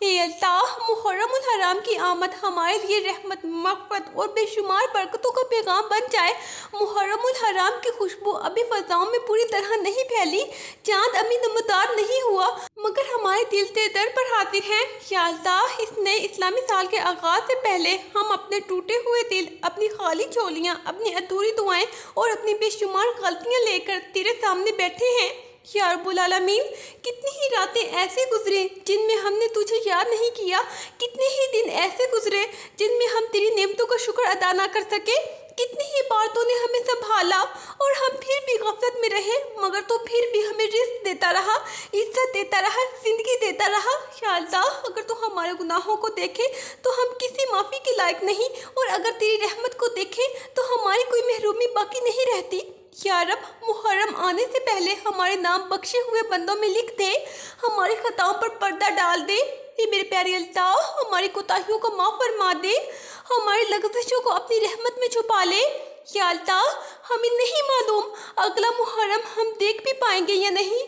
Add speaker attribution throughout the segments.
Speaker 1: اے اللہ، محرم الحرام کی آمد ہمارے لیے رحمت، مغفرت اور بے شمار برکتوں کا پیغام بن جائے۔ محرم الحرام کی خوشبو ابھی فضاؤں میں پوری طرح نہیں پھیلی، چاند ابھی نمودار نہیں ہوا، مگر ہمارے دل سے در پر حاضر ہیں۔ یا اللہ، اس نئے اسلامی سال کے آغاز سے پہلے ہم اپنے ٹوٹے ہوئے دل، اپنی خالی جھولیاں، اپنی ادھوری دعائیں اور اپنی بے شمار غلطیاں لے کر تیرے سامنے بیٹھے ہیں۔ یا رب العالمین، کتنی ہی راتیں ایسے گزرے جن میں ہم نے تجھے یاد نہیں کیا، کتنے ہی دن ایسے گزرے جن میں ہم تیری نعمتوں کا شکر ادا نہ کر سکے، کتنی ہی بار تو نے ہمیں سنبھالا اور ہم پھر بھی غفلت میں رہے، مگر تو پھر بھی ہمیں رزق دیتا رہا، عزت دیتا رہا، زندگی دیتا رہا۔ یا اللہ، اگر تو ہمارے گناہوں کو دیکھے تو ہم کسی معافی کے لائق نہیں، اور اگر تیری رحمت کو دیکھے تو ہماری کوئی محرومی باقی نہیں رہتی۔ یا رب، محرم آنے سے پہلے ہمارے نام بخشے ہوئے بندوں میں لکھ دے، ہماری خطاؤں پر پردہ ڈال دے۔ اے میرے پیارے اللہ، ہماری کوتاہیوں کو معاف فرما دے، ہماری لغزشوں کو اپنی رحمت میں چھپا لے۔ یا اللہ، ہمیں نہیں معلوم اگلا محرم ہم دیکھ بھی پائیں گے یا نہیں،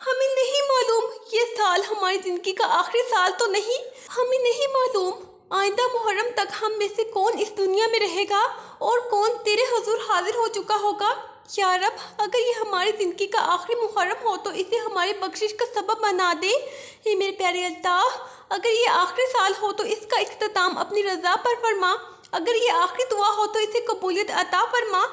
Speaker 1: ہمیں نہیں معلوم یہ سال ہماری زندگی کا آخری سال تو نہیں، ہمیں نہیں معلوم آئندہ محرم تک ہم میں سے کون اس دنیا میں رہے گا اور کون تیرے حضور حاضر ہو چکا ہوگا۔ یا رب، اگر یہ ہماری زندگی کا آخری محرم ہو تو اسے ہماری بخشش کا سبب بنا دے۔ اے میرے پیارے اللہ، اگر یہ آخری سال ہو تو اس کا اختتام اپنی رضا پر فرما، اگر یہ آخری دعا ہو تو اسے قبولیت عطا فرما۔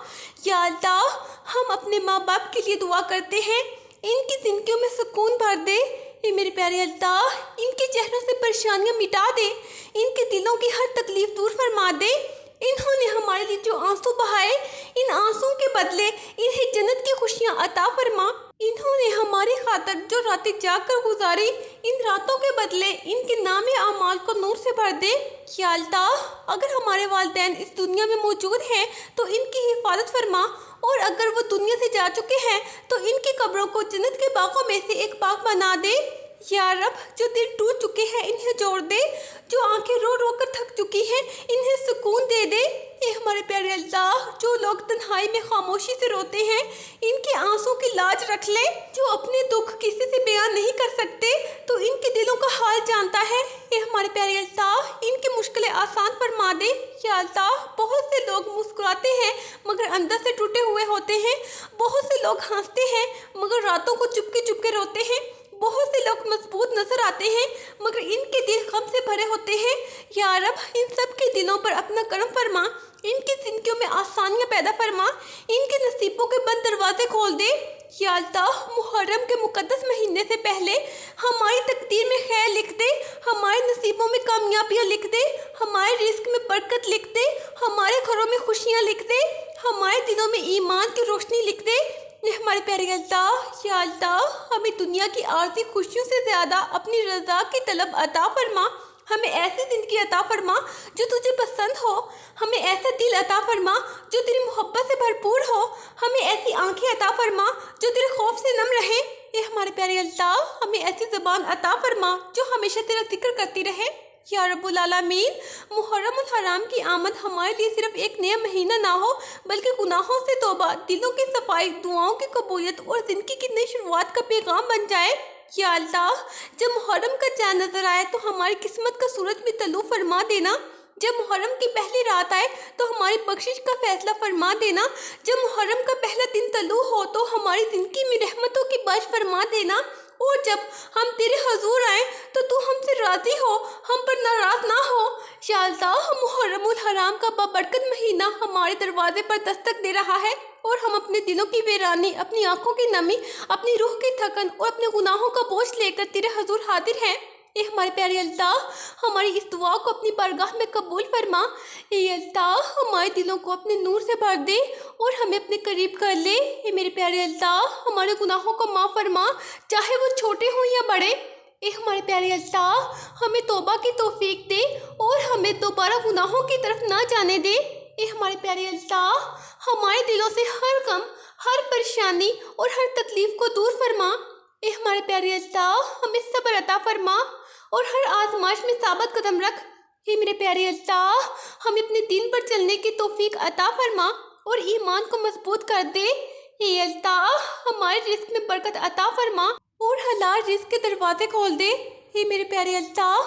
Speaker 1: یا اللہ، ہم اپنے ماں باپ کے لیے دعا کرتے ہیں، ان کی زندگیوں میں سکون بھر دے۔ اے میرے پیارے اللہ، ان کے چہروں سے پریشانیاں مٹا دے، ان کے دلوں کی ہر تکلیف دور فرما دے۔ انہوں نے ہمارے لیے جو آنسو بہائے، ان آنسوں کے بدلے انہیں جنت کی خوشیاں عطا فرما۔ انہوں نے ہماری خاطر جو راتیں جاگ کر گزاری، ان راتوں کے بدلے ان کے نام اعمال کو نور سے بھر دے۔ یا اللہ، اگر ہمارے والدین اس دنیا میں موجود ہیں تو ان کی حفاظت فرما، اور اگر وہ دنیا سے جا چکے ہیں تو ان کی قبروں کو جنت کے باغوں میں سے ایک باغ بنا دے۔ یا رب، جو دل ٹوٹ چکے ہیں انہیں جوڑ دے، جو آنکھیں رو رو کر تھک چکی ہیں انہیں سکون دے دے۔ اے ہمارے پیارے اللہ، جو لوگ تنہائی میں خاموشی سے روتے ہیں ان کے آنسوں کی لاج رکھ لے، جو اپنے دکھ کسی سے بیان نہیں کر سکتے تو ان کے دلوں کا حال جانتا ہے۔ اے ہمارے پیارے اللہ، ان کی مشکلیں آسان فرما دے۔ یا اللہ، بہت سے لوگ مسکراتے ہیں مگر اندر سے ٹوٹے ہوئے ہوتے ہیں، بہت سے لوگ ہنستے ہیں مگر راتوں کو چپ کے روتے ہیں، بہت سے لوگ مضبوط نظر آتے ہیں مگر ان کے دل غم سے بھرے ہوتے ہیں۔ یا رب، ان سب کے دلوں پر اپنا کرم فرما، ان کی زندگیوں میں آسانیاں پیدا فرما، ان کے نصیبوں کے بند دروازے کھول دے۔ یا اللہ، محرم کے مقدس مہینے سے پہلے ہماری تقدیر میں خیر لکھ دے، ہمارے نصیبوں میں کامیابیاں لکھ دے، ہمارے رزق میں برکت لکھ دے، ہمارے گھروں میں خوشیاں لکھ دے، ہمارے دلوں میں ایمان کی روشنی لکھ دے۔ ہمارے پیارے اللہ، یا اللہ، ہمیں دنیا کی عارضی خوشیوں سے زیادہ اپنی رضا کی طلب عطا فرما، ہمیں ایسی زندگی عطا فرما جو تجھے پسند ہو، ہمیں ایسا دل عطا فرما جو تیری محبت سے بھرپور ہو، ہمیں ایسی آنکھیں عطا فرما جو تیرے خوف سے نم رہیں۔ اے ہمارے پیارے اللہ، ہمیں ایسی زبان عطا فرما جو ہمیشہ تیرا ذکر کرتی رہے۔ یا رب العالمین، محرم الحرام کی آمد ہمارے لیے صرف ایک نیا مہینہ نہ ہو بلکہ گناہوں سے توبہ، دلوں کی صفائی، دعاؤں کی قبولیت اور زندگی کی نئی شروعات کا پیغام بن جائے۔ یا اللہ، جب محرم کا چاند نظر آئے تو ہماری قسمت کا سورج بھی طلوع فرما دینا، جب محرم کی پہلی رات آئے تو ہماری بخشش کا فیصلہ فرما دینا، جب محرم کا پہلا دن طلوع ہو تو ہماری زندگی میں رحمتوں کی بارش فرما دینا، اور جب ہم تیرے حضور آئیں تو تو ہم سے راضی ہو، ہم پر ناراض نہ ہو۔ یا اللہ، محرم الحرام کا بابرکت مہینہ ہمارے دروازے پر دستک دے رہا ہے، اور ہم اپنے دلوں کی ویرانی، اپنی آنکھوں کی نمی، اپنی روح کی تھکن اور اپنے گناہوں کا بوجھ لے کر تیرے حضور حاضر ہیں۔ اے ہمارے پیارے اللہ، ہماری اس دعا کو اپنی بارگاہ میں قبول فرما۔ اے اللہ، ہمارے دلوں کو اپنے نور سے بھر دے اور ہمیں اپنے قریب کر لے۔ اے میرے پیارے اللہ، ہمارے گناہوں کو معاف فرما، چاہے وہ چھوٹے ہوں یا بڑے۔ اے ہمارے پیارے اللہ، ہمیں توبہ کی توفیق دے اور ہمیں دوبارہ گناہوں کی طرف نہ جانے دے۔ اے ہمارے پیارے اللہ، ہمارے دلوں سے ہر غم، ہر پریشانی اور ہر تکلیف کو دور فرما۔ اے ہمارے پیارے اللہ، ہمیں صبر عطا فرما اور ہر آزمائش میں ثابت قدم رکھ۔ اے میرے پیارے اللہ، ہمیں اپنے دین پر چلنے کی توفیق عطا فرما اور ایمان کو مضبوط کر دے۔ اے اللہ، ہمارے رزق میں برکت عطا فرما اور حلال رزق کے دروازے کھول دے۔ اے میرے پیارے اللہ،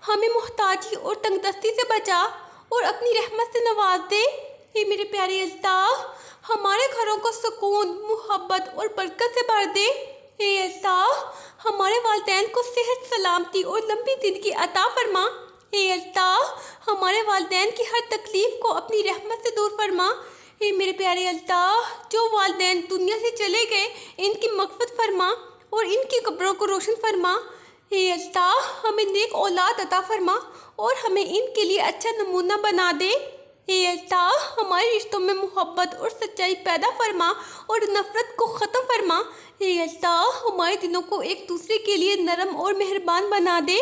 Speaker 1: ہمیں محتاجی اور تنگ دستی سے بچا اور اپنی رحمت سے نواز دے۔ اے میرے پیارے اللہ، ہمارے گھروں کو سکون، محبت اور برکت سے بھر دے۔ اے اللہ، ہمارے والدین کو صحت، سلامتی اور لمبی زندگی عطا فرما۔ اے اللہ، ہمارے والدین کی ہر تکلیف کو اپنی رحمت سے دور فرما۔ اے میرے پیارے اللہ، جو والدین دنیا سے چلے گئے ان کی مغفرت فرما اور ان کی قبروں کو روشن فرما۔ اے اللہ، ہمیں نیک اولاد عطا فرما اور ہمیں ان کے لیے اچھا نمونہ بنا دے۔ اے اللہ، ہمارے رشتوں میں محبت اور سچائی پیدا فرما اور نفرت کو ختم فرما۔ اے اللہ، ہمارے دلوں کو ایک دوسرے کے لیے نرم اور مہربان بنا دے۔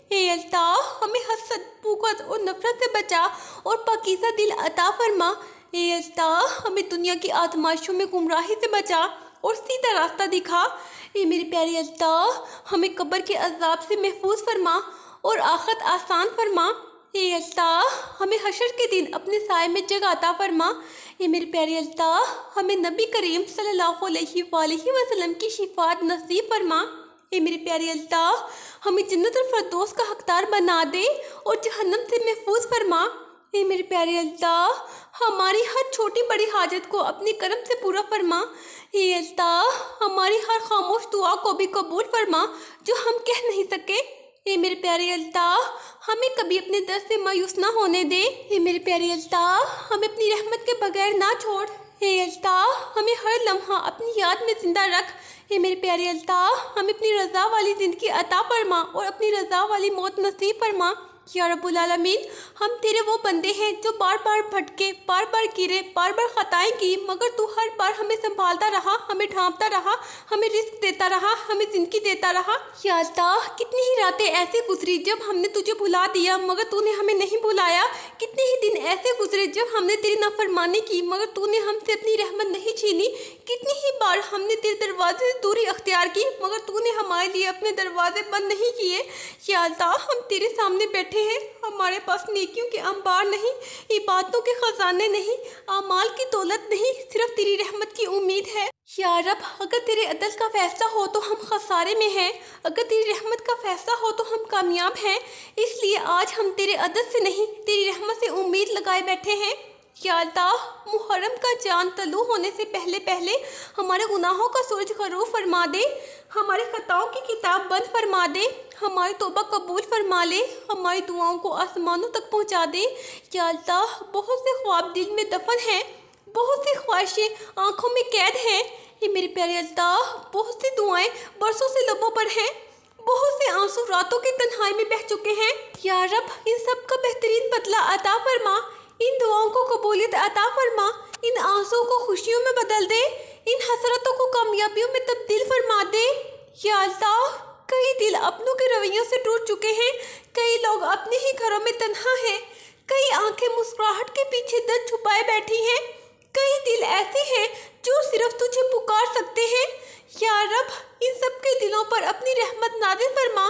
Speaker 1: اے اللہ، ہمیں حسد، بغض اور نفرت سے بچا اور پاکیزہ دل عطا فرما۔ اے اللہ، ہمیں دنیا کی آزمائشوں میں گمراہی سے بچا اور سیدھا راستہ دکھا۔ اے میرے پیارے اللہ، ہمیں قبر کے عذاب سے محفوظ فرما اور آخرت آسان فرما۔ اے اللہ، ہمیں حشر کے دن اپنے سائے میں جگہ عطا فرما۔ اے میرے پیارے اللہ، ہمیں نبی کریم صلی اللہ علیہ وآلہ وسلم کی شفاعت نصیب فرما۔ اے میرے پیارے اللہ، ہمیں جنت الفردوس کا حقدار بنا دے اور جہنم سے محفوظ فرما۔ اے میرے پیارے اللہ، ہماری ہر چھوٹی بڑی حاجت کو اپنے کرم سے پورا فرما۔ اے اللہ، ہماری ہر خاموش دعا کو بھی قبول فرما جو ہم کہہ نہیں سکے۔ اے میرے پیارے اللہ، ہمیں کبھی اپنے در سے مایوس نہ ہونے دے۔ اے میرے پیارے اللہ، ہمیں اپنی رحمت کے بغیر نہ چھوڑ۔ اے اللہ، ہمیں ہر لمحہ اپنی یاد میں زندہ رکھ۔ اے میرے پیارے اللہ، ہمیں اپنی رضا والی زندگی عطا فرما اور اپنی رضا والی موت نصیب فرما۔ یا رب العالمین، ہم تیرے وہ بندے ہیں جو بار بار بھٹکے، بار بار گرے، بار بار خطائیں کی، مگر تو ہر بار ہمیں سنبھالتا رہا، ہمیں ڈھانپتا رہا، ہمیں رزق دیتا رہا، ہمیں زندگی دیتا رہا۔ یا اللہ، کتنی ہی راتیں ایسے گزری جب ہم نے تجھے بھلا دیا مگر تو نے ہمیں نہیں بلایا، کتنے ہی دن ایسے گزرے جب ہم نے تیری نافرمانی کی مگر تو نے ہم سے اپنی رحمت نہیں چھینی، کتنی ہی بار ہم نے تیرے دروازے سے دوری اختیار کی مگر تو نے ہمارے لیے اپنے دروازے بند نہیں کیے۔ یا اللہ، ہم تیرے سامنے بیٹھے ہیں، ہمارے پاس نیکیوں کے انبار نہیں، عبادتوں کے خزانے نہیں، اعمال کی دولت نہیں، صرف تیری رحمت کی امید ہے۔ یا رب، اگر تیرے عدل کا فیصلہ ہو تو ہم خسارے میں ہیں، اگر تیری رحمت کا فیصلہ ہو تو ہم کامیاب ہیں، اس لیے آج ہم تیرے عدل سے نہیں تیری رحمت سے امید لگائے بیٹھے ہیں۔ یا اللہ، محرم کا چاند طلوع ہونے سے پہلے پہلے ہمارے گناہوں کا سورج غروب فرما دے، ہماری خطاؤں کی کتاب بند فرما دے، ہماری توبہ قبول فرما لے، ہماری دعاؤں کو آسمانوں تک پہنچا دے۔ یا اللہ، بہت سے خواب دل میں دفن ہیں، بہت سی خواہشیں آنکھوں میں قید ہیں۔ یہ میرے پیارے اللہ، بہت سی دعائیں برسوں سے لبوں پر ہیں، بہت سے آنسو راتوں کی تنہائی میں بہہ چکے ہیں۔ یا رب، ان سب کا بہترین بدلہ عطا فرما، ان دعاؤں کو قبولیت عطا فرما، ان آنسوں کو خوشیوں میں بدل دے، ان حسرتوں کو کامیابیوں میں تبدیل فرما دے۔ یا اللہ، کئی دل اپنوں کے رویوں سے ٹوٹ چکے ہیں، کئی لوگ اپنے ہی گھروں میں تنہا ہیں، کئی آنکھیں مسکراہٹ کے پیچھے درد چھپائے بیٹھی ہیں، کئی دل ایسے ہیں جو صرف تجھے پکار سکتے ہیں۔ یا رب، ان سب کے دلوں پر اپنی رحمت نازل فرما،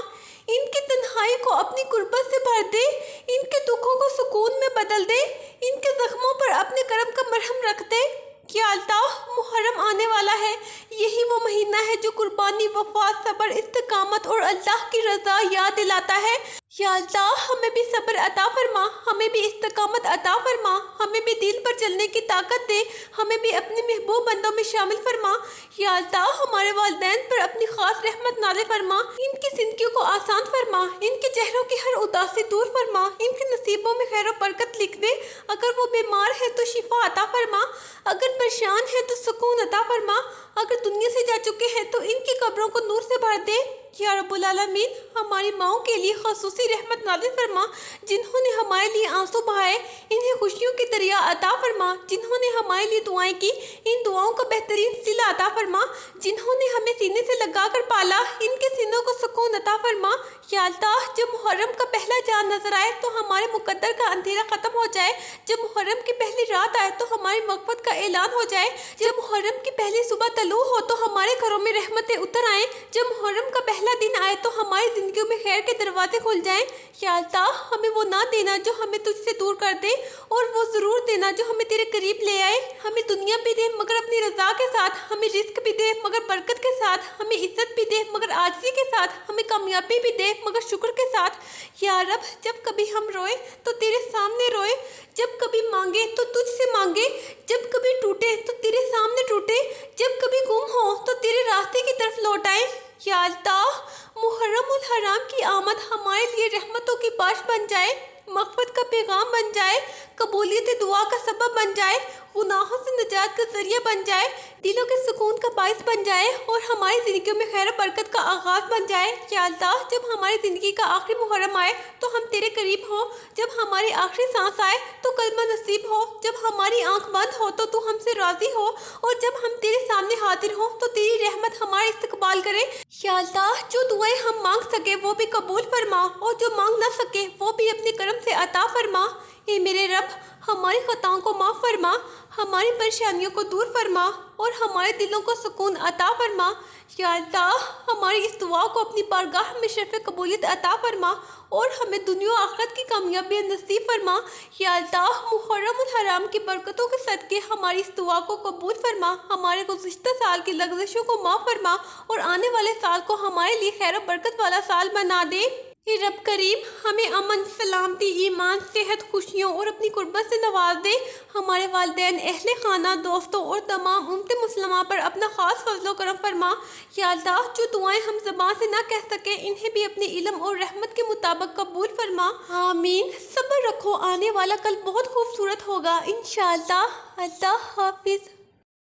Speaker 1: ان کی تنہائی کو اپنی قربت سے بھر دے، ان کے دکھوں کو سکون میں بدل دے، ان کے زخموں پر اپنے کرم کا مرہم رکھ دے۔ یا اللہ، محرم آنے والا ہے، یہی وہ مہینہ ہے جو قربانی، وفا، صبر، استقامت اور اللہ کی رضا یاد دلاتا ہے۔ یا اللہ، ہمیں بھی صبر عطا فرما، ہمیں بھی استقامت عطا فرما، ہمیں بھی دین پر چلنے کی طاقت دے، ہمیں بھی اپنے محبوب بندوں میں شامل فرما۔ یا اللہ، ہمارے والدین پر اپنی خاص رحمت نازل فرما، ان کی زندگیوں کو آسان فرما، ان کے چہروں کی ہر اداسی دور فرما، ان کے نصیبوں میں خیر و برکت لکھ دے۔ اگر وہ بیمار ہے تو شفا عطا فرما، اگر پریشان ہے تو سکون عطا فرما، اگر دنیا سے جا چکے ہیں تو ان کی قبروں کو نور سے بھر دے۔ یا رب العالمین، ہماری ماؤں کے لیے خصوصی رحمت نازل فرما، جنہوں نے ہمارے لیے آنسو بہائے، انہیں خوشیوں کی دریا عطا فرما، جنہوں نے ہمارے لیے دعائیں کی، ان دعاؤں کا بہترین صلہ عطا فرما، جنہوں نے ہمیں سینے سے لگا کر پالا، ان کے سینوں کو سکون عطا فرما۔ یا اللہ، جب محرم کا پہلا چاند نظر آئے تو ہمارے مقدر کا اندھیرا ختم ہو جائے، جب محرم کی پہلی رات آئے تو ہماری مغفرت کا اعلان ہو جائے، جب محرم کی پہلی صبح طلوع ہو تو ہمارے گھروں میں رحمتیں اتر آئیں، جب محرم کا پہلا پہلا دن آئے تو ہماری زندگیوں میں خیر کے دروازے کھل جائیں۔ یا اللہ ہمیں وہ نہ دینا جو ہمیں تجھ سے دور کر دے، اور وہ ضرور دینا جو ہمیں تیرے قریب لے آئے۔ ہمیں دنیا بھی دے مگر اپنی رضا کے ساتھ، ہمیں رزق بھی دے مگر برکت کے ساتھ، ہمیں عزت بھی دے مگر عاجزی کے ساتھ، ہمیں کامیابی بھی دے مگر شکر کے ساتھ۔ یا رب جب کبھی ہم روئے تو تیرے سامنے روئے، جب کبھی مانگے تو تجھ سے مانگے، جب کبھی ٹوٹے تو تیرے سامنے ٹوٹے، جب کبھی گم ہو تو تیرے راستے کی طرف لوٹ آئے۔ یا اللہ محرم الحرام کی آمد ہمارے لیے رحمتوں کی باعث بن جائے، مغفرت کا پیغام بن جائے، قبولیت دعا کا سبب بن جائے، گناہوں سے نجات کا ذریعہ بن جائے، دلوں کے سکون کا باعث بن جائے، اور ہماری زندگیوں میں خیر و برکت کا آغاز بن جائے۔ یا اللہ جب ہماری زندگی کا آخری محرم آئے تو ہم تیرے قریب ہوں، جب ہماری آخری سانس آئے تو کلمہ نصیب ہو، جب ہماری آنکھ بند ہو تو ہم سے راضی ہو، اور جب ہم تیرے سامنے حاضر ہوں تو تیری رحمت ہمارا استقبال کرے۔ یا اللہ جو دعائیں ہم مانگ سکے وہ بھی قبول فرما، اور جو مانگ نہ سکے وہ بھی اپنے کرم سے عطا فرما۔ اے میرے رب ہماری خطاؤں کو معاف فرما، ہماری پریشانیوں کو دور فرما، اور ہمارے دلوں کو سکون عطا فرما۔ یا اللہ ہماری اس دعا کو اپنی بارگاہ میں شرف قبولیت عطا فرما، اور ہمیں دنیا و آخرت کی کامیابی نصیب فرما۔ یا اللہ محرم الحرام کی برکتوں کے صدقے ہماری اس دعا کو قبول فرما، ہمارے گزشتہ سال کی لغزشوں کو معاف فرما، اور آنے والے سال کو ہمارے لیے خیر و برکت والا سال بنا دے۔ اے رب کریم ہمیں امن، سلامتی، ایمان، صحت، خوشیوں اور اپنی قربت سے نواز دے۔ ہمارے والدین، اہل خانہ، دوستوں اور تمام امت مسلمہ پر اپنا خاص فضل و کرم فرما۔ یا اللہ جو دعائیں ہم زبان سے نہ کہہ سکے انہیں بھی اپنے علم اور رحمت کے مطابق قبول فرما۔ آمین۔ صبر رکھو، آنے والا کل بہت خوبصورت ہوگا انشاءاللہ۔ اللہ حافظ۔